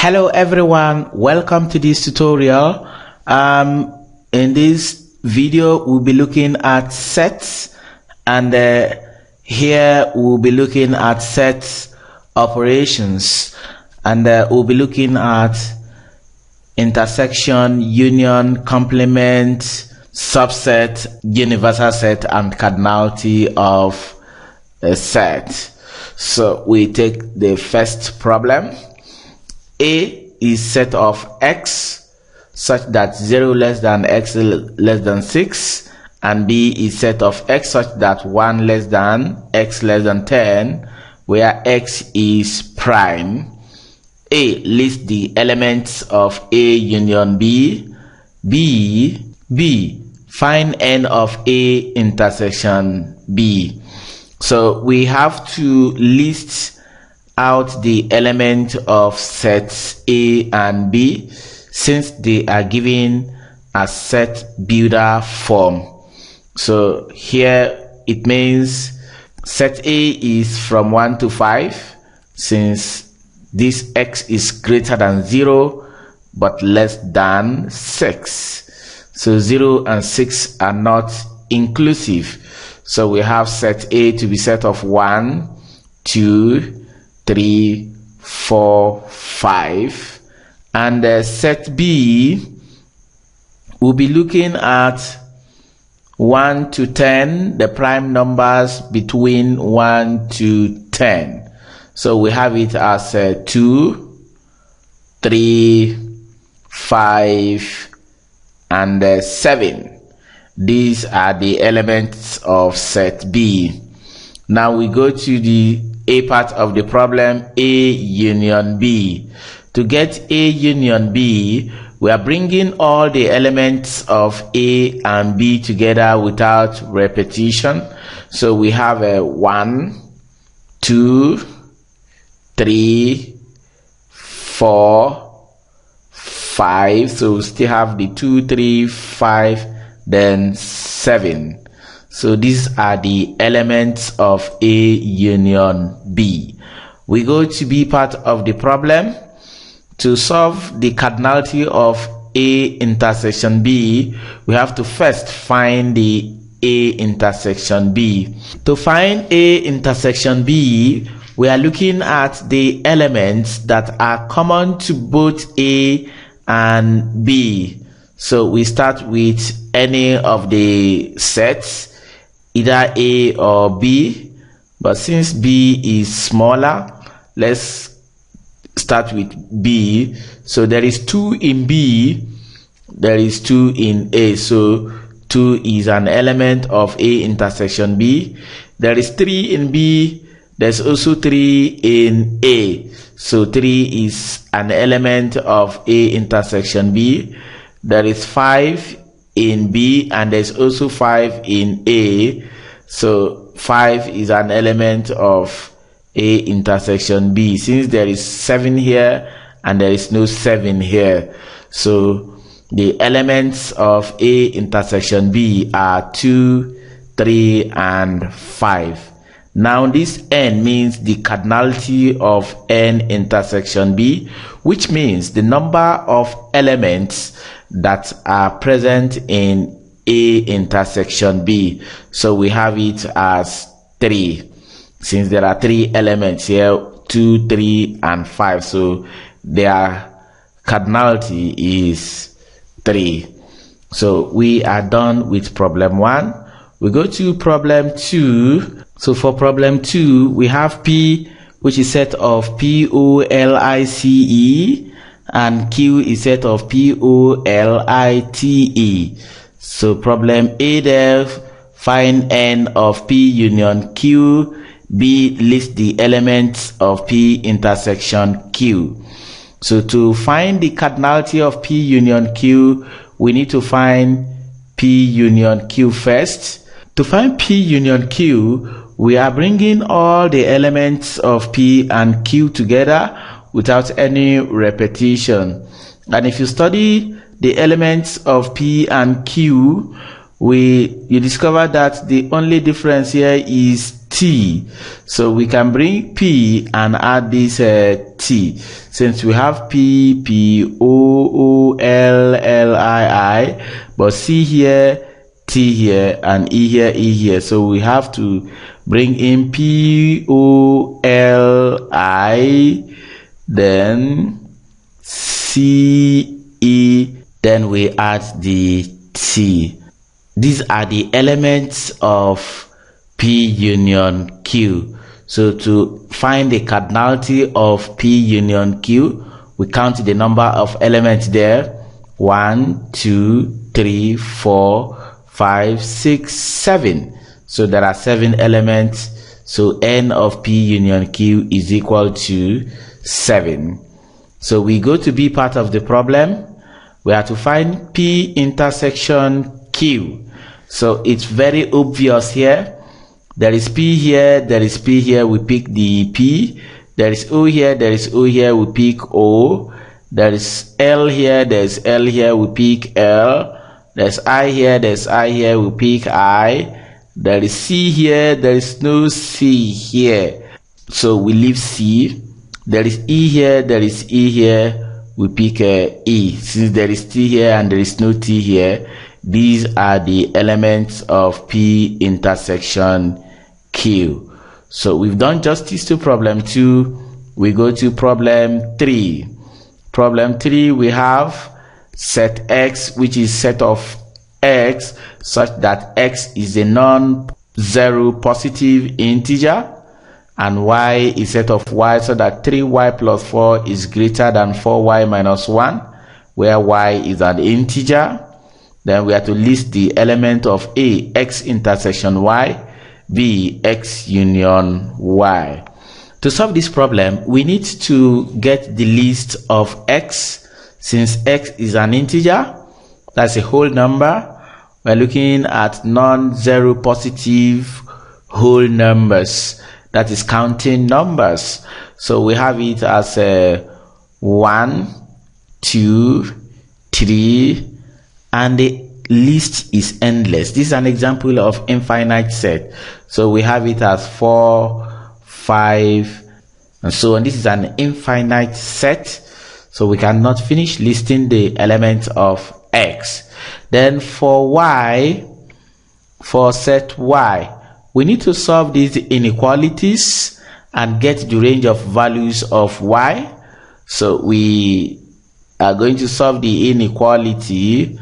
Hello everyone, welcome to this tutorial. In this video we'll be looking at sets, and here we'll be looking at set operations, and we'll be looking at intersection, union, complement, subset, universal set, and cardinality of a set. So we take the first problem. A is set of x such that 0 less than x less than 6, and B is set of x such that 1 less than x less than 10, where x is prime. A lists the elements of A union B. B find n of A intersection B. So we have to list out the element of sets A and B since they are given a set builder form. So here it means set A is from 1 to 5, since this x is greater than 0 but less than 6. So 0 and 6 are not inclusive. So we have set A to be set of 1, 2, 3, 4, 5, and set B will be looking at 1 to 10, the prime numbers between 1 to 10. So we have it as 2, 3, 5, and 7. These are the elements of set B. Now we go to the A part of the problem, A union B. To get A union B, we are bringing all the elements of A and B together without repetition. So we have a 1, 2, 3, 4, 5. So we still have the 2, 3, 5, then 7. So these are the elements of A union B. We go to B part of the problem. To solve the cardinality of A intersection B, we have to first find the A intersection B. To find A intersection B, we are looking at the elements that are common to both A and B. So we start with any of the sets, either A or B, but since B is smaller, let's start with B. So there is 2 in B, there is 2 in A, so 2 is an element of A intersection B. There is 3 in B, there's also 3 in A, so 3 is an element of A intersection B. There is 5 in B, and there's also 5 in A, so 5 is an element of A intersection B, since there is 7 here and there is no 7 here. So the elements of A intersection B are 2, 3, and 5. Now this n means the cardinality of n intersection B, which means the number of elements that are present in A intersection B. So we have it as 3, since there are 3 elements here, 2, 3, and 5. So their cardinality is 3. So we are done with problem 1. We go to problem 2. So for problem 2, we have P, which is set of POLICE, and Q is set of POLITE. So problem A there, find n of P union Q. B lists the elements of P intersection Q. So to find the cardinality of P union Q, we need to find P union Q first. To find P union Q, we are bringing all the elements of P and Q together without any repetition. And if you study the elements of P and Q, you discover that the only difference here is T. t. So we can bring p and add this t. Since we have p, p, o, o, l, l, I, but c here, t here, and e here, e here. So we have to bring in p, o, l, I, then c, e, then we add the t. These are the elements of P union Q. So to find the cardinality of P union Q, we count the number of elements there. 1, 2, 3, 4, 5, 6, 7. So there are 7 elements. So N of P union Q is equal to 7. So we go to B part of the problem. We have to find P intersection Q. So it's very obvious here. There is P here, there is P here, we pick the P. There is O here, there is O here, we pick O. There is L here, there's L here, we pick L. There's I here, there's I here, we pick I. There is C here, there is no C here, so we leave C. There is E here, there is E here, we pick E. Since there is T here and there is no T here, these are the elements of P intersection Q. So we've done justice to problem 2. We go to problem 3. Problem 3, we have set X, which is set of X such that X is a non-zero positive integer, and Y is set of Y so that 3Y plus 4 is greater than 4Y minus 1, where Y is an integer. Then we have to list the element of A, X intersection Y, B, X union Y. To solve this problem, we need to get the list of X. Since X is an integer, that's a whole number, we're looking at non-zero positive whole numbers, that is counting numbers. So we have it as 1, 2, 3, and the list is endless. This is an example of infinite set. So we have it as 4, 5, and so on. This is an infinite set, so we cannot finish listing the elements of X. Then for Y, for set Y, we need to solve these inequalities and get the range of values of Y. So we are going to solve the inequality.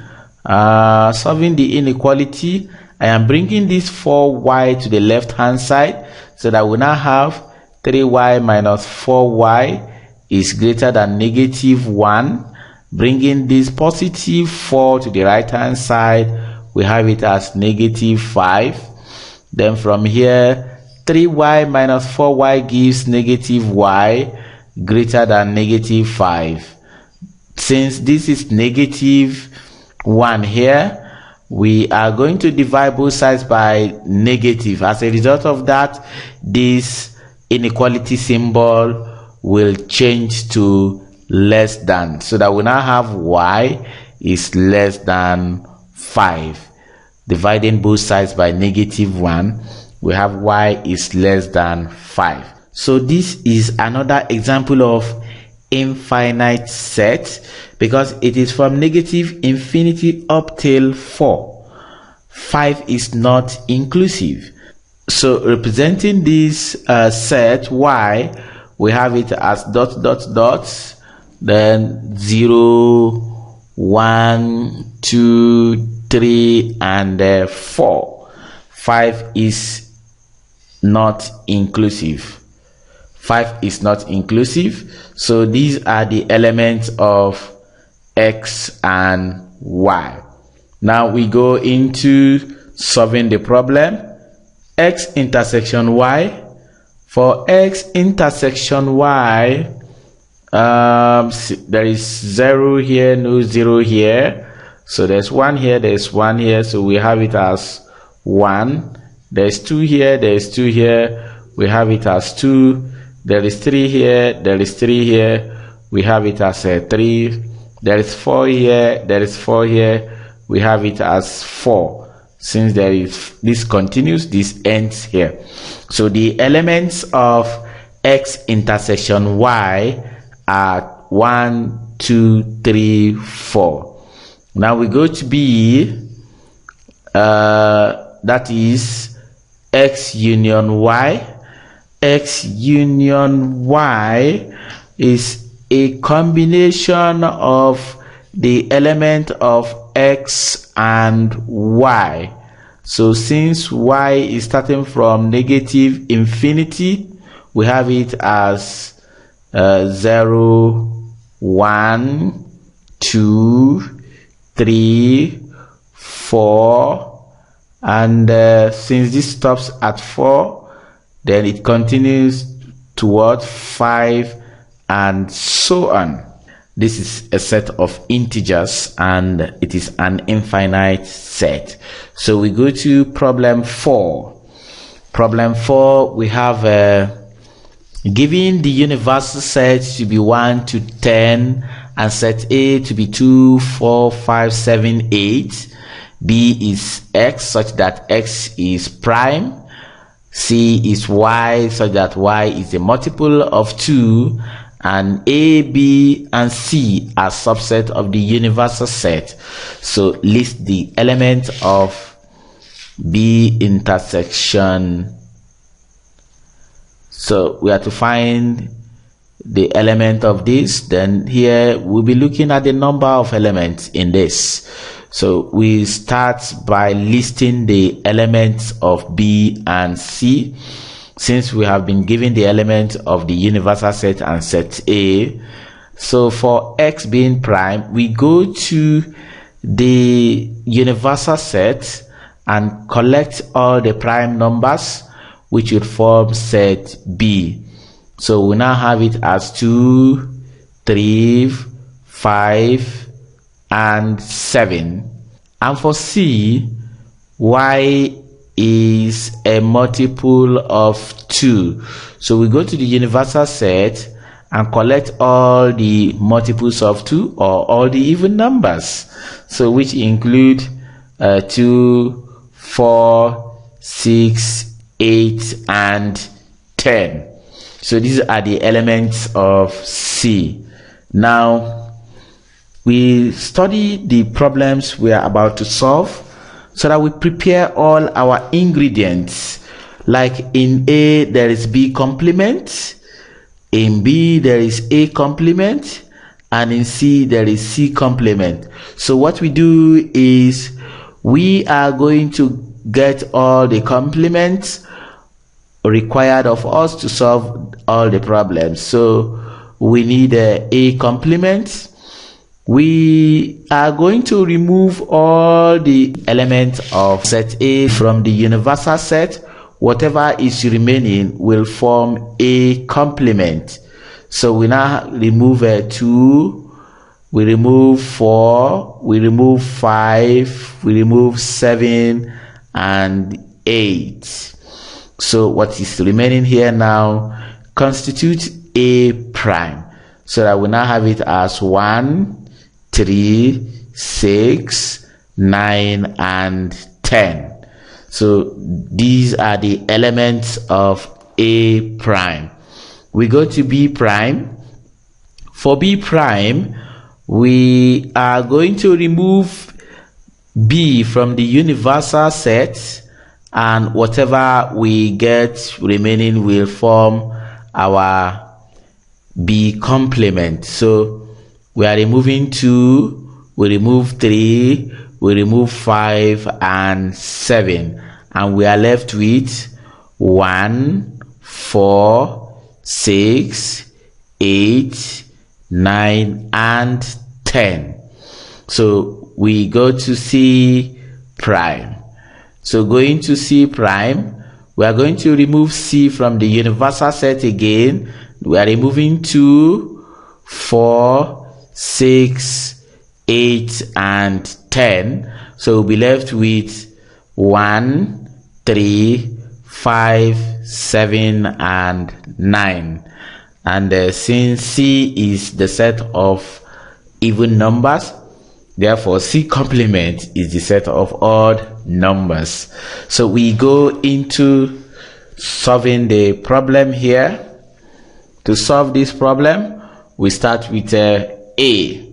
Solving the inequality, I am bringing this 4Y to the left hand side, so that we now have 3Y minus 4Y is greater than negative 1. Bringing this positive 4 to the right hand side, we have it as negative 5. Then from here, 3Y minus 4Y gives negative Y greater than negative 5. Since this is negative 1 here, we are going to divide both sides by negative. As a result of that, this inequality symbol will change to less than, so that we now have Y is less than 5. Dividing both sides by negative 1, we have Y is less than 5. So this is another example of infinite set, because it is from negative infinity up till 4. 5 is not inclusive. So representing this set Y, we have it as dot dot dots, then 0, 1, 2, 3, and 4. 5 is not inclusive. 5 is not inclusive. So these are the elements of X and Y. Now we go into solving the problem. X intersection Y. For X intersection Y, there is 0 here, no 0 here. So there's 1 here, there's 1 here, so we have it as 1. There's 2 here, there's 2 here, we have it as 2. There is 3 here, there is 3 here, we have it as 3. There is 4 here, there is 4 here, we have it as 4. Since there is this continues, this ends here. So the elements of X intersection Y are 1, 2, 3, 4. Now we go to B, that is X union Y. X union Y is a combination of the element of X and Y. So since Y is starting from negative infinity, we have it as 0, 1, 2, 3, 4, and since this stops at 4, then it continues toward 5 and so on. This is a set of integers and it is an infinite set. So we go to problem 4. Problem 4, we have given the universal set to be 1 to 10 and set A to be 2, 4, 5, 7, 8. B is X such that X is prime. C is Y such that Y is a multiple of 2. And A, B, and C are subset of the universal set. So list the element of B intersection. So we have to find the element of this. Then here we'll be looking at the number of elements in this. So we start by listing the elements of B and C. Since we have been given the element of the universal set and set A, so for X being prime, we go to the universal set and collect all the prime numbers, which would form set B. So we now have it as 2, 3, 5, and 7. And for C, Y is a multiple of 2. So we go to the universal set and collect all the multiples of 2 or all the even numbers. So which include 2, 4, 6, 8, and 10. So these are the elements of C. Now we study the problems we are about to solve, so that we prepare all our ingredients. Like in A, there is B complement. In B, there is A complement. And in C, there is C complement. So what we do is we are going to get all the complements required of us to solve all the problems. So we need A complement. We are going to remove all the elements of set A from the universal set. Whatever is remaining will form A complement. So we now remove 2, we remove 4, we remove 5, we remove 7, and 8. So what is remaining here now constitutes A prime. So that we now have it as 1, 3, 6, 9, and 10. So these are the elements of A prime. We go to B prime. For B prime, we are going to remove B from the universal set, and whatever we get remaining will form our B complement. So we are removing 2, we remove 3, we remove 5 and 7, and we are left with 1, 4, 6, 8, 9, and 10. So we go to C prime. So going to C prime, we are going to remove C from the universal set again. We are removing 2, 4, 6, 8, and 10. So we'll be left with 1, 3, 5, 7, and 9. And since C is the set of even numbers, Therefore, C complement is the set of odd numbers. So we go into solving the problem here. To solve this problem, we start with A.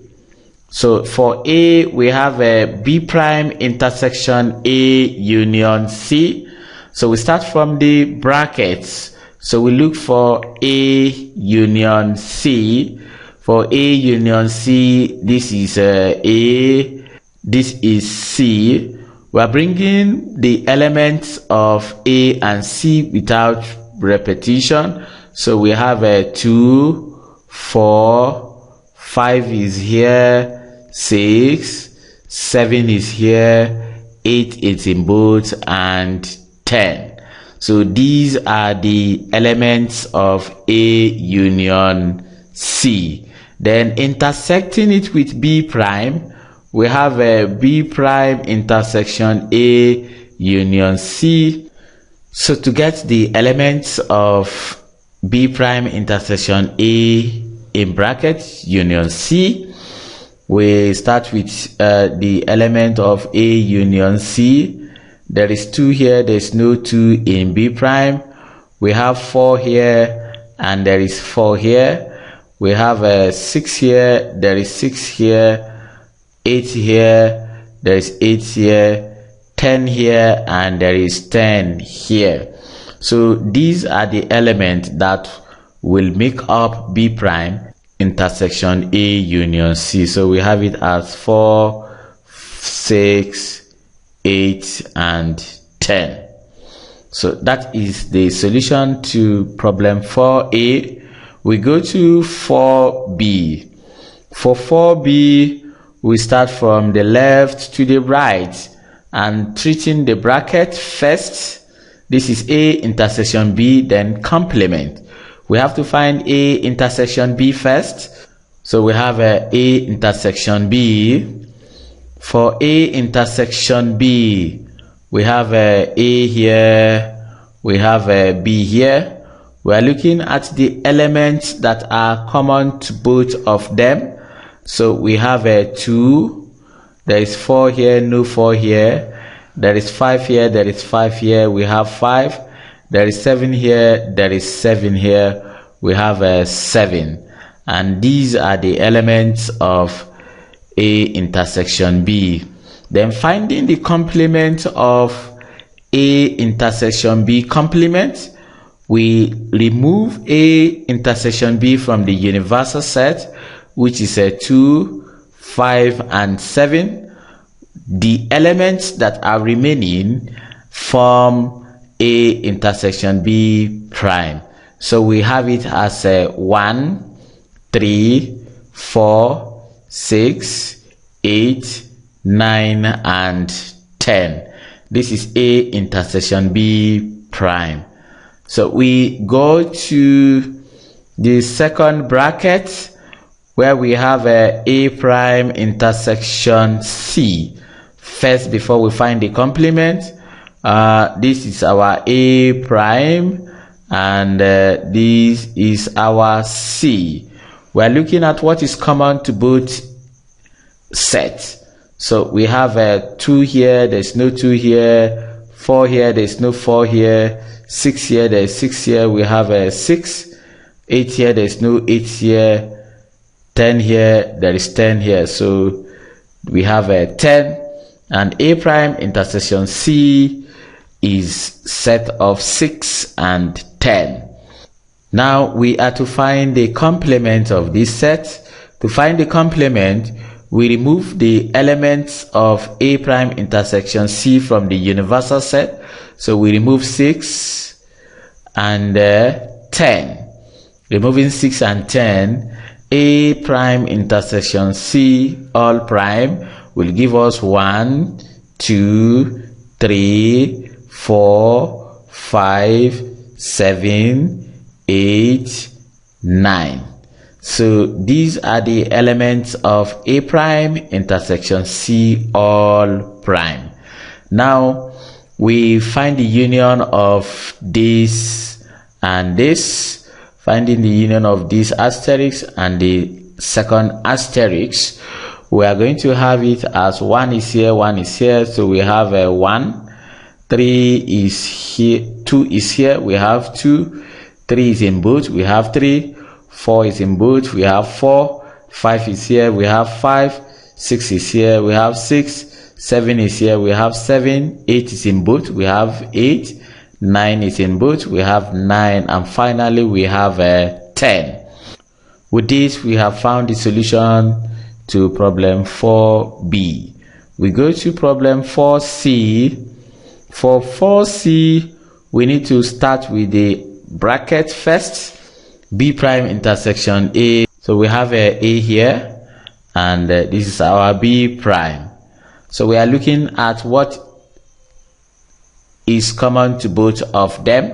So for A, we have a B prime intersection A union C. So we start from the brackets. So we look for A union C. For A union C, this is A, this is C. We are bringing the elements of A and C without repetition. So we have a 2, 4, 5 is here, 6, 7 is here, 8 is in both, and 10. So these are the elements of A union C. Then intersecting it with B prime, we have a B prime intersection A union C. So to get the elements of B prime intersection A in brackets union C, we start with the element of A union C. There is 2 here, there is no 2 in B prime. We have 4 here, and there is 4 here. We have 6 here, there is 6 here, 8 here, there is 8 here, 10 here, and there is 10 here. So these are the elements that will make up B prime intersection A union C. So we have it as 4, 6, 8, and 10. So that is the solution to problem 4A. We go to 4B. For 4B, we start from the left to the right and treating the bracket first. This is A intersection B, then complement. We have to find A intersection B first. So we have A intersection B. For A intersection B, we have A here, we have B here. We are looking at the elements that are common to both of them. So we have 2, there is 4 here, no 4 here. There is 5 here, there is 5 here, we have 5. There is 7 here, there is 7 here, we have 7. And these are the elements of A intersection B. Then finding the complement of A intersection B complement, we remove A intersection B from the universal set, which is 2, 5, and 7. The elements that are remaining form A intersection B prime. So we have it as 1, 3, 4, 6, 8, 9, and 10. This is A intersection B prime. So we go to the second bracket where we have A prime intersection C first before we find the complement. This is our A prime, and this is our C. We are looking at what is common to both sets. So we have 2 here, there's no 2 here, 4 here, there's no 4 here, 6 here, there's 6 here, we have 6, 8 here, there's no 8 here, 10 here, there is 10 here. So we have 10, and A prime intersection C is set of 6 and 10. Now we are to find the complement of this set. To find the complement, we remove the elements of A prime intersection C from the universal set. So we remove 6 and 10. Removing 6 and 10, A prime intersection C all prime will give us 1, 2, 3, 4, 5, 7, 8, 9. So these are the elements of A prime intersection C all prime. Now we find the union of this and this. Finding the union of this asterisk and the second asterisk, we are going to have it as 1 is here, 1 is here. So we have a 1, 3 is here, 2 is here, we have 2, 3 is in both, we have 3, 4 is in both, we have 4, 5 is here, we have 5, 6 is here, we have 6, 7 is here, we have 7, 8 is in both, we have 8, 9 is in both, we have 9, and finally we have 10. With this, we have found the solution to problem 4b. We go to problem 4c. For 4c, we need to start with the bracket first, b prime intersection a. So we have a here, and this is our b prime. So we are looking at what is common to both of them.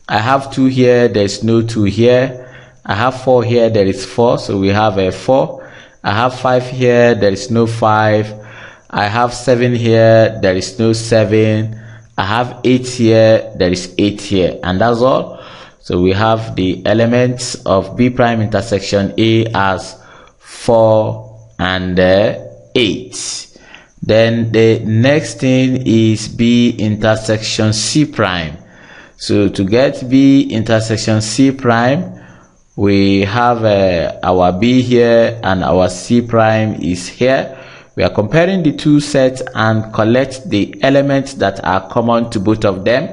I have 2 here, there is no 2 here. I have 4 here, there is 4, so we have a 4. I have 5 here, there is no 5. I have 7 here, there is no 7. I have 8 here, there is 8 here, and that's all. So we have the elements of b prime intersection a as 4 and 8. Then the next thing is b intersection c prime. So to get b intersection c prime, we have our b here and our c prime is here. We are comparing the two sets and collect the elements that are common to both of them.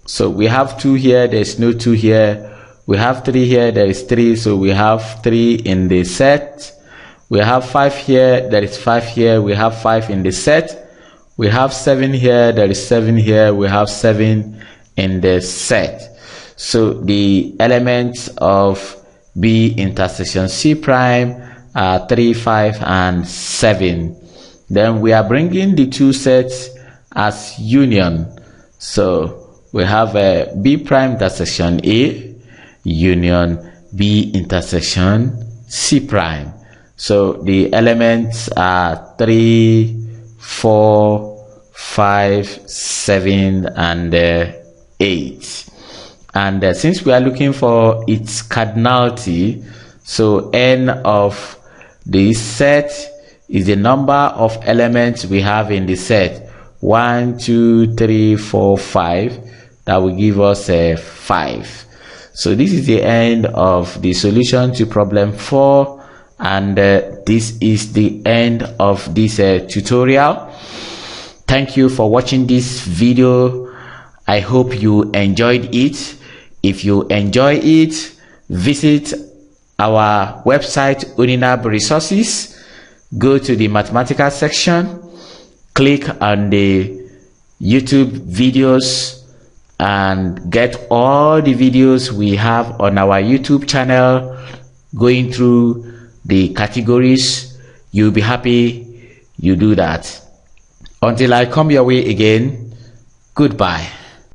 So we have 2 here, there is no 2 here. We have 3 here, there is 3, so we have 3 in the set. We have 5 here, there is 5 here, we have 5 in the set. We have 7 here, there is 7 here, we have 7 in the set. So the elements of b intersection c prime are 3, 5, and 7. Then we are bringing the two sets as union. So we have a b prime intersection a union b intersection c prime. So the elements are 3, 4, 5, 7, and 8. And since we are looking for its cardinality, so n of the set is the number of elements we have in the set. 1, 2, 3, 4, 5. That will give us 5. So this is the end of the solution to problem 4. And this is the end of this tutorial. Thank you for watching this video. I hope you enjoyed it. If you enjoy it, visit our website Untitled Resources. Go to the mathematical section, click on the YouTube videos, and get all the videos we have on our YouTube channel, going through the categories. You'll be happy you do that. Until I come your way again, goodbye.